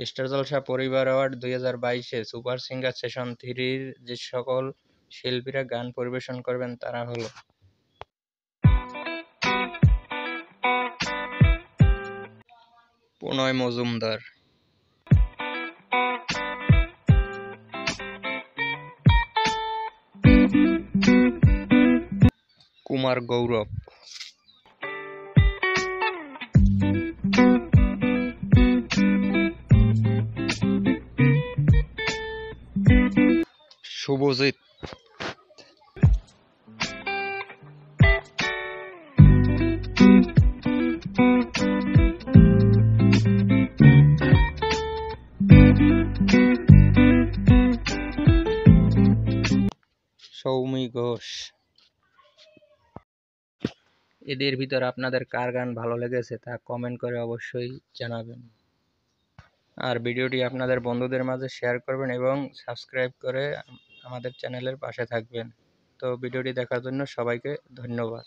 Star জলসা পরিবার award 2022-এ super singer session 3-র যে সকল শিল্পীরা গান পরিবেশন করবেন তারা হলো: প্রণয় মজুমদার, কুমার গৌরব, শুভজিৎ, সৌমি ঘোষ। এদের ভিতর আপনাদের কার গান ভালো লেগেছে তা কমেন্ট করে অবশ্যই জানাবেন। আর ভিডিওটি আপনাদের বন্ধুদের মাঝে শেয়ার করবেন এবং সাবস্ক্রাইব করে আমাদের চ্যানেলের পাশে থাকবেন। তো ভিডিওটি দেখার জন্য সবাইকে ধন্যবাদ।